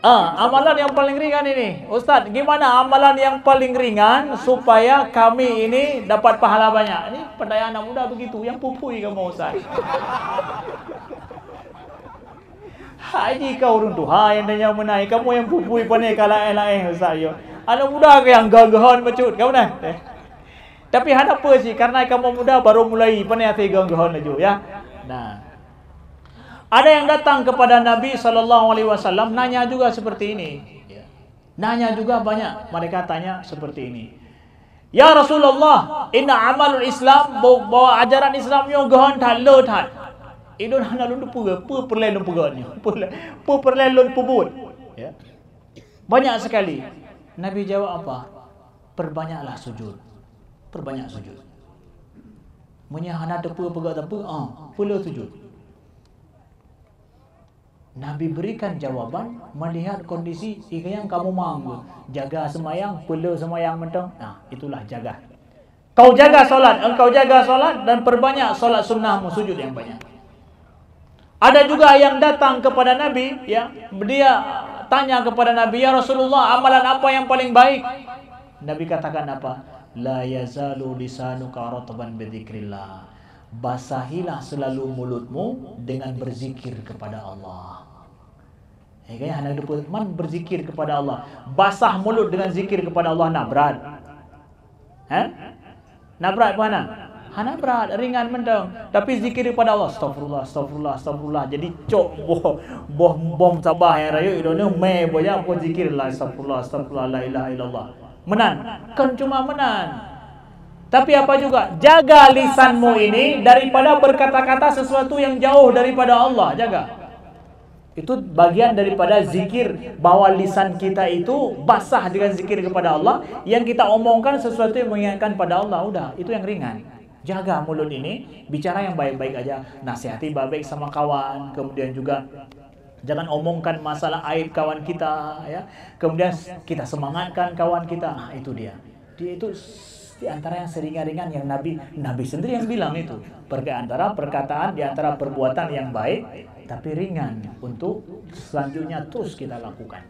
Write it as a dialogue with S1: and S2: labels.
S1: Amalan yang paling ringan ini. Ustaz, gimana amalan yang paling ringan supaya kami ini dapat pahala banyak? Ini pendaya anak muda begitu, yang pupui kamu Ustaz. Haji kau runtuh, yang tanya menai, kamu yang pupui pandai kalah elak Ustaz yo. Anak muda ke yang gagahan mecut, kau nah. Tapi apa sih? Karena kamu muda baru mulai pandai hati gagahan aja ya. Nah, ada yang datang kepada Nabi SAW nanya juga seperti ini. Nanya juga banyak. Mereka tanya seperti ini. Ya Rasulullah, inna amalul Islam bawa ajaran Islam yang gahan thalo that. Idon hana lun perlen pegannya. Perlen lun pubut. Ya. Banyak sekali. Nabi jawab apa? Perbanyaklah sujud. Perbanyak sujud. Munya hana depu pegat apa? Pula sujud. Nabi berikan jawaban melihat kondisi yang kamu mampu jaga semayang, pula semayang mentang. Nah, itulah jaga. Kau jaga solat, engkau jaga solat dan perbanyak solat sunnahmu, sujud yang banyak. Ada juga yang datang kepada Nabi, ya, dia tanya kepada Nabi, ya Rasulullah, amalan apa yang paling baik? Nabi katakan apa? La yazalu lisanuka ratban bidzikrillah. Basahilah selalu mulutmu dengan berzikir kepada Allah. Kayaknya hendak depan berzikir kepada Allah. Basah mulut dengan zikir kepada Allah nak berat. Nak berat apa nak? Hana berat, ringan mentang. Tapi zikir kepada Allah, astagfirullah, astagfirullah, astagfirullah. Jadi cok bom sabah yang raya idonya me boya aku zikir la astagfirullah, astagfirullah, la ilaha illallah. Menan. Kan cuma menan. Tapi apa juga? Jaga lisanmu ini daripada berkata-kata sesuatu yang jauh daripada Allah. Jaga. Itu bagian daripada zikir, bahwa lisan kita itu basah dengan zikir kepada Allah. Yang kita omongkan sesuatu yang mengingatkan pada Allah. Udah, itu yang ringan. Jaga mulut ini, bicara yang baik-baik aja. Nasihati baik sama kawan. Kemudian juga jangan omongkan masalah aib kawan kita, ya. Kemudian kita semangatkan kawan kita. Nah, itu dia. Dia itu di antara yang seringan-ringan yang Nabi sendiri yang bilang itu. Antara perkataan, di antara perbuatan yang baik tapi ringan untuk selanjutnya terus kita lakukan.